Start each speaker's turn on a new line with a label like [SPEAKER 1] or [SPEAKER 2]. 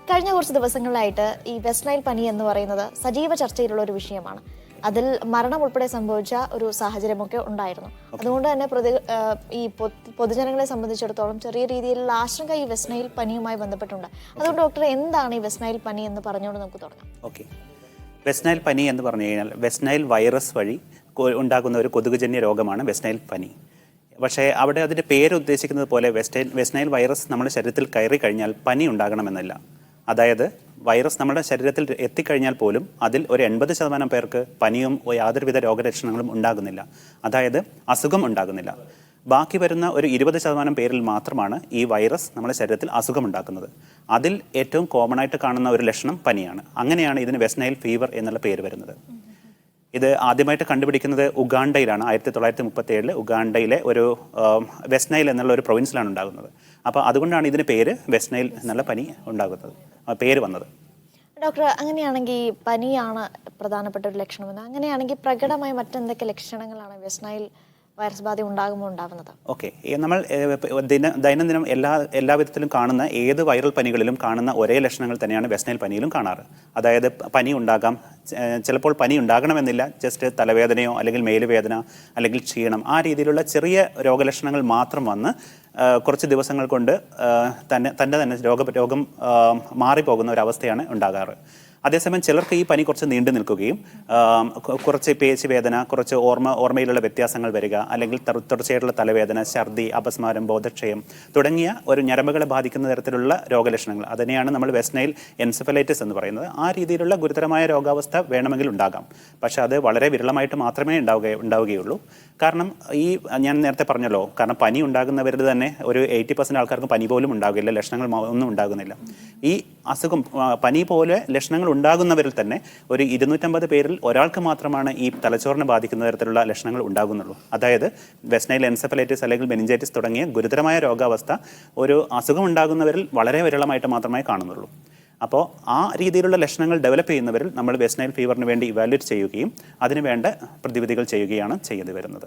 [SPEAKER 1] കഴിഞ്ഞ കുറച്ച് ദിവസങ്ങളിലായിട്ട് ഈ വെസ്റ്റ് നൈൽ പനി എന്ന് പറയുന്നത് സജീവ ചർച്ചയിലുള്ള ഒരു വിഷയമാണ്. അതിൽ മരണം ഉൾപ്പെടെ സംഭവിച്ച ഒരു സാഹചര്യമൊക്കെ ഉണ്ടായിരുന്നു. അതുകൊണ്ട് തന്നെ ഈ പൊതുജനങ്ങളെ സംബന്ധിച്ചിടത്തോളം ചെറിയ രീതിയിലുള്ള ആശങ്ക ഈ വെസ്റ്റ് നൈൽ പനിയുമായി ബന്ധപ്പെട്ടുണ്ട്. അതുകൊണ്ട് ഡോക്ടർ, എന്താണ് ഈ വെസ്റ്റ് നൈൽ പനി എന്ന് പറഞ്ഞുകൊണ്ട് നമുക്ക് തുടങ്ങാം.
[SPEAKER 2] ഓക്കെ, വെസ്റ്റ് നൈൽ പനി എന്ന് പറഞ്ഞു കഴിഞ്ഞാൽ വെസ്റ്റ് നൈൽ വൈറസ് വഴി ഉണ്ടാകുന്ന ഒരു കൊതുകുജന്യ രോഗമാണ് വെസ്റ്റ് നൈൽ പനി. പക്ഷേ അവിടെ അതിൻ്റെ പേര് ഉദ്ദേശിക്കുന്നത് പോലെ വെസ്റ്റ് നൈൽ വൈറസ് നമ്മുടെ ശരീരത്തിൽ കയറി കഴിഞ്ഞാൽ പനി ഉണ്ടാകണമെന്നില്ല. അതായത് വൈറസ് നമ്മുടെ ശരീരത്തിൽ എത്തിക്കഴിഞ്ഞാൽ പോലും അതിൽ ഒരു 80% പേർക്ക് പനിയും യാതൊരുവിധ രോഗലക്ഷണങ്ങളും ഉണ്ടാകുന്നില്ല. അതായത് അസുഖം ഉണ്ടാകുന്നില്ല. ബാക്കി വരുന്ന ഒരു 20% പേരിൽ മാത്രമാണ് ഈ വൈറസ് നമ്മുടെ ശരീരത്തിൽ അസുഖമുണ്ടാക്കുന്നത്. അതിൽ ഏറ്റവും കോമൺ ആയിട്ട് കാണുന്ന ഒരു ലക്ഷണം പനിയാണ്. അങ്ങനെയാണ് ഇതിന് വെസ്റ്റ് നൈൽ ഫീവർ എന്നുള്ള പേര് വരുന്നത്. ഇത് ആദ്യമായിട്ട് കണ്ടുപിടിക്കുന്നത് ഉഗാണ്ടയിലാണ്. 1937 ഉഗാണ്ടയിലെ ഒരു വെസ്റ്റ് നൈൽ എന്നുള്ള ഒരു പ്രൊവിൻസിലാണ് ഉണ്ടാകുന്നത്. അപ്പോൾ അതുകൊണ്ടാണ് ഇതിന് പേര് വെസ്റ്റ് നൈൽ എന്നുള്ള പനി ഉണ്ടാകുന്നത്, പേര് വന്നത്.
[SPEAKER 1] ഡോക്ടർ, അങ്ങനെയാണെങ്കിൽ പനിയാണ് പ്രധാനപ്പെട്ട ഒരു ലക്ഷണമെന്ന്, അങ്ങനെയാണെങ്കിൽ പ്രകടമായ മറ്റെന്തൊക്കെ ലക്ഷണങ്ങളാണ് വെസ്റ്റ് നൈൽ വൈറസ് ബാധ ഉണ്ടാകുമ്പോൾ ഉണ്ടാകുന്നത്?
[SPEAKER 2] ഓക്കെ, നമ്മൾ ദൈനംദിനം എല്ലാ വിധത്തിലും കാണുന്ന ഏത് വൈറൽ പനികളിലും കാണുന്ന ഒരേ ലക്ഷണങ്ങൾ തന്നെയാണ് വെസ്റ്റ് നൈൽ പനിയിലും കാണാറ്. അതായത് പനി ഉണ്ടാകാം, ചിലപ്പോൾ പനി ഉണ്ടാകണമെന്നില്ല, ജസ്റ്റ് തലവേദനയോ അല്ലെങ്കിൽ മേലുവേദന അല്ലെങ്കിൽ ക്ഷീണം, ആ രീതിയിലുള്ള ചെറിയ രോഗലക്ഷണങ്ങൾ മാത്രം വന്ന് കുറച്ച് ദിവസങ്ങൾ കൊണ്ട് തന്നെ രോഗം മാറിപ്പോകുന്ന ഒരവസ്ഥയാണ് ഉണ്ടാകാറ്. അതേസമയം ചിലർക്ക് ഈ പനി കുറച്ച് നീണ്ടു നിൽക്കുകയും കുറച്ച് പേശി വേദന, കുറച്ച് ഓർമ്മയിലുള്ള വ്യത്യാസങ്ങൾ വരിക, അല്ലെങ്കിൽ തുടർച്ചയായിട്ടുള്ള തലവേദന, ഛർദി, അപസ്മാരം, ബോധക്ഷയം തുടങ്ങിയ ഒരു ഞരമ്പുകളെ ബാധിക്കുന്ന തരത്തിലുള്ള രോഗലക്ഷണങ്ങൾ, അതിനെയാണ് നമ്മൾ വെസ്റ്റ് നൈൽ എൻസെഫലൈറ്റിസ് എന്ന് പറയുന്നത്. ആ രീതിയിലുള്ള ഗുരുതരമായ രോഗാവസ്ഥ വേണമെങ്കിൽ ഉണ്ടാകാം. പക്ഷെ അത് വളരെ വിരളമായിട്ട് മാത്രമേ ഉണ്ടാവുകയുള്ളൂ. കാരണം ഞാൻ നേരത്തെ പറഞ്ഞല്ലോ, കാരണം പനി ഉണ്ടാകുന്നവരിൽ തന്നെ ഒരു 80% ആൾക്കാർക്ക് പനി പോലും ഉണ്ടാകില്ല, ലക്ഷണങ്ങൾ ഒന്നും ഉണ്ടാകുന്നില്ല. ഈ അസുഖം പനി പോലെ ലക്ഷണങ്ങൾ ഉണ്ടാകുന്നവരിൽ തന്നെ ഒരു 250 പേരിൽ ഒരാൾക്ക് മാത്രമാണ് ഈ തലച്ചോറിനെ ബാധിക്കുന്ന തരത്തിലുള്ള ലക്ഷണങ്ങൾ ഉണ്ടാകുന്നുള്ളൂ. അതായത് വെസ്റ്റ് നൈൽ എൻസെഫലൈറ്റിസ് അല്ലെങ്കിൽ മെനിഞ്ചൈറ്റിസ് തുടങ്ങിയ ഗുരുതരമായ രോഗാവസ്ഥ ഒരു അസുഖം ഉണ്ടാകുന്നവരിൽ വളരെ വിരളമായിട്ട് മാത്രമേ കാണുന്നുള്ളൂ. അപ്പോൾ ആ രീതിയിലുള്ള ലക്ഷണങ്ങൾ ഡെവലപ്പ് ചെയ്യുന്നവരിൽ നമ്മൾ വെസ്റ്റ് നൈൽ ഫീവറിന് വേണ്ടി ഇവാലുവേറ്റ് ചെയ്യുകയും അതിനുവേണ്ട പ്രതിവിധികൾ ചെയ്യുകയാണ് ചെയ്തു വരുന്നത്.